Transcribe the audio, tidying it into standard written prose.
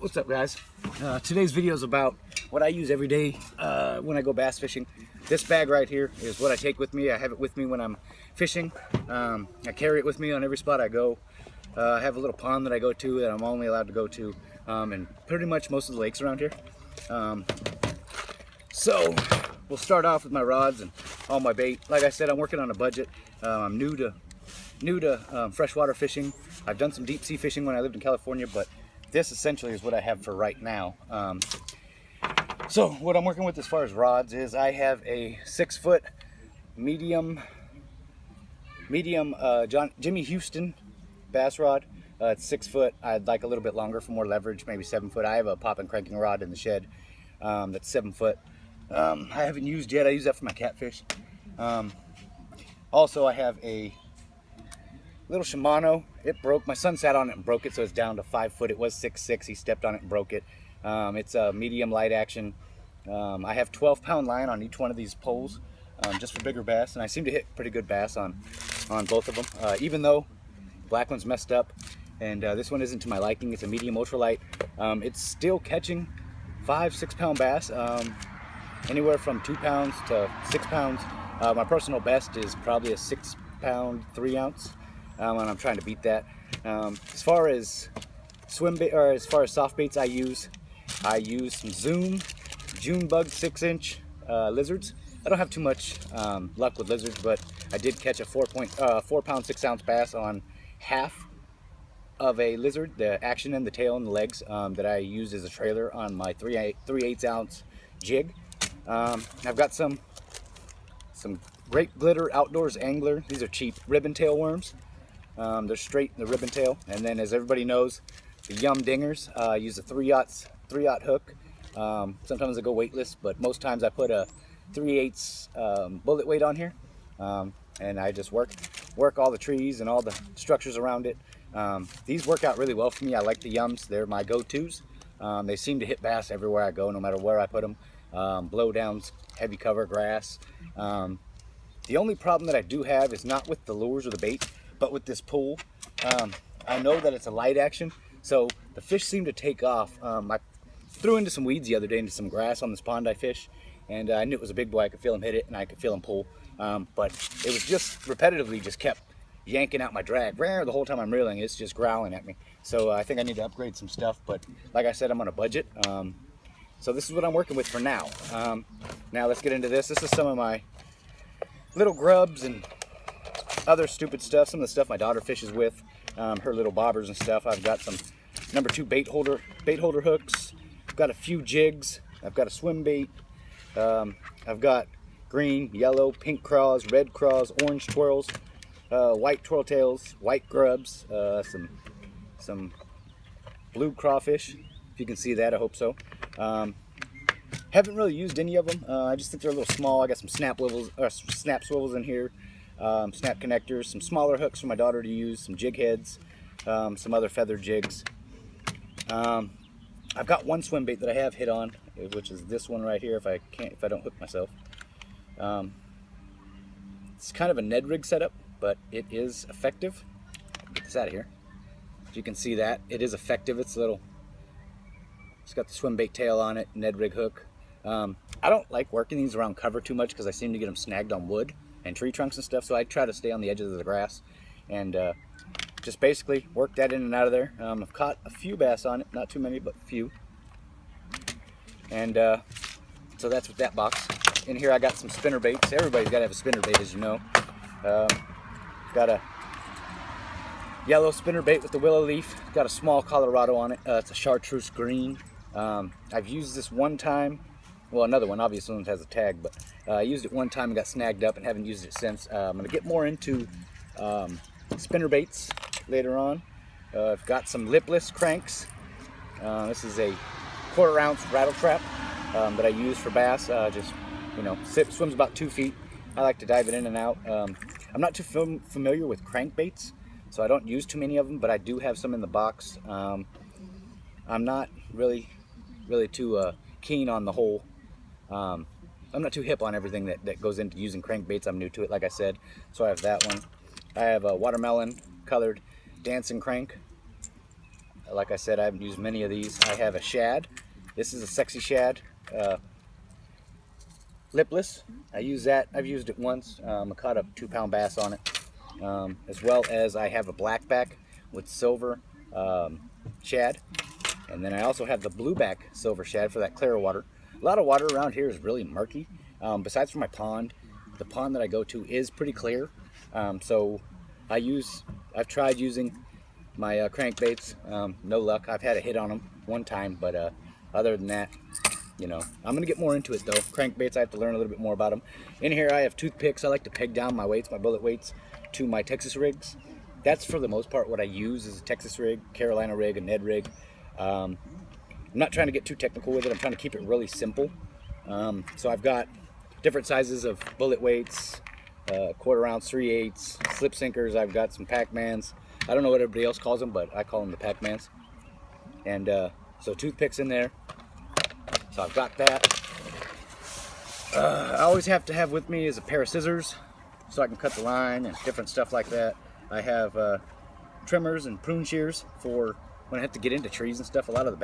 What's up, guys? Today's video is about what I use every day when I go bass fishing. This bag right here is what I take with me. I have it with me when I'm fishing. I carry it with me on every spot I go. I have a little pond that I go to that I'm only allowed to go to, and pretty much most of the lakes around here. So we'll start off with my rods and all my bait. Like I said, I'm working on a budget. I'm new to freshwater fishing. I've done some deep sea fishing when I lived in California, but this essentially is what I have for right now. So what I'm working with as far as rods is I have a 6-foot medium Jimmy Houston bass rod. It's 6 foot. I'd like a little bit longer for more leverage, maybe 7 foot. I have a pop and cranking rod in the shed that's 7 foot. I haven't used yet. I use that for my catfish. Also, I have a little Shimano. It broke. My son sat on it and broke it, so it's down to 5 foot. It was 6'6". He stepped on it and broke it. It's a medium light action. I have 12-pound line on each one of these poles, just for bigger bass, and I seem to hit pretty good bass on both of them. Even though black one's messed up, and this one isn't to my liking. It's a medium ultralight. It's still catching 5-6 pound bass, anywhere from 2 pounds to 6 pounds. My personal best is probably a 6 pound 3 ounce. And I'm trying to beat that. As far as swim bait, or as far as soft baits, I use some Zoom June Bug 6-inch lizards. I don't have too much luck with lizards, but I did catch a 4 pound 6 ounce bass on half of a lizard, the action in the tail and the legs, that I used as a trailer on my 3/8 ounce jig. I've got some Great Glitter Outdoors Angler. These are cheap ribbon tail worms. They're straight in the ribbon tail. And then, as everybody knows, the Yum Dingers. I use a 3/0 hook. Sometimes I go weightless, but most times I put a 3/8 bullet weight on here, and I just work all the trees and all the structures around it. These work out really well for me. I like the Yums. They're my go-tos. They seem to hit bass everywhere I go, no matter where I put them. Blowdowns, heavy cover, grass. The only problem that I do have is not with the lures or the bait, but with this pool. I know that it's a light action, so the fish seem to take off. I threw into some weeds the other day, into some grass on this pond I fish, and I knew it was a big boy. I could feel him hit it, and I could feel him pull. But it was just repetitively just kept yanking out my drag. The whole time I'm reeling, it's just growling at me. So I think I need to upgrade some stuff, but like I said, I'm on a budget. So this is what I'm working with for now. Now let's get into this. This is some of my little grubs and other stupid stuff. Some of the stuff my daughter fishes with, her little bobbers and stuff. I've got some number 2 bait holder hooks. I've got a few jigs. I've got a swim bait. I've got green, yellow, pink craws, red craws, orange twirls, white twirl tails, white grubs, some blue crawfish. If you can see that, I hope so. Haven't really used any of them. I just think they're a little small. I got some snap swivels in here, snap connectors, some smaller hooks for my daughter to use, some jig heads, some other feather jigs. I've got one swim bait that I have hit on, which is this one right here. If I don't hook myself. It's kind of a Ned rig setup, but it is effective. Get this out of here. If you can see that, it is effective. It's got the swim bait tail on it, Ned rig hook. I don't like working these around cover too much because I seem to get them snagged on wood and tree trunks and stuff, so I try to stay on the edges of the grass and just basically work that in and out of there. I've caught a few bass on it, not too many, but a few. And so that's with that box. In here I got some spinner baits. Everybody's got to have a spinner bait, as you know. Got a yellow spinner bait with the willow leaf. Got a small Colorado on it. It's a chartreuse green. I've used this one time. Well, another one, obviously, one has a tag, but I used it one time and got snagged up and haven't used it since. I'm going to get more into spinner baits later on. I've got some lipless cranks. This is a 1/4 ounce rattle trap that I use for bass. Just, you know, swims about 2 feet. I like to dive it in and out. I'm not too familiar with crankbaits, so I don't use too many of them, but I do have some in the box. I'm not really too keen on the whole. I'm not too hip on everything that goes into using crankbaits. I'm new to it, like I said. So I have that one. I have a watermelon colored dancing crank. Like I said, I haven't used many of these. I have a shad. This is a sexy shad, lipless. I use that. I've used it once. I caught a 2-pound bass on it, as well as I have a blackback with silver shad, and then I also have the blueback silver shad for that clearer water. A lot of water around here is really murky. Besides for my pond, the pond that I go to is pretty clear. So I've tried using my crankbaits. No luck. I've had a hit on them one time, but other than that, you know, I'm gonna get more into it though. Crankbaits, I have to learn a little bit more about them. In here I have toothpicks. I like to peg down my weights, my bullet weights, to my Texas rigs. That's for the most part what I use is a Texas rig, Carolina rig, a Ned rig. I'm not trying to get too technical with it. I'm trying to keep it really simple. So I've got different sizes of bullet weights, 1/4 ounce, 3/8, slip sinkers. I've got some Pac-Mans. I don't know what everybody else calls them, but I call them the Pac-Mans. And so toothpicks in there. So I've got that. I always have to have with me is a pair of scissors so I can cut the line and different stuff like that. I have trimmers and prune shears for when I have to get into trees and stuff. A lot of the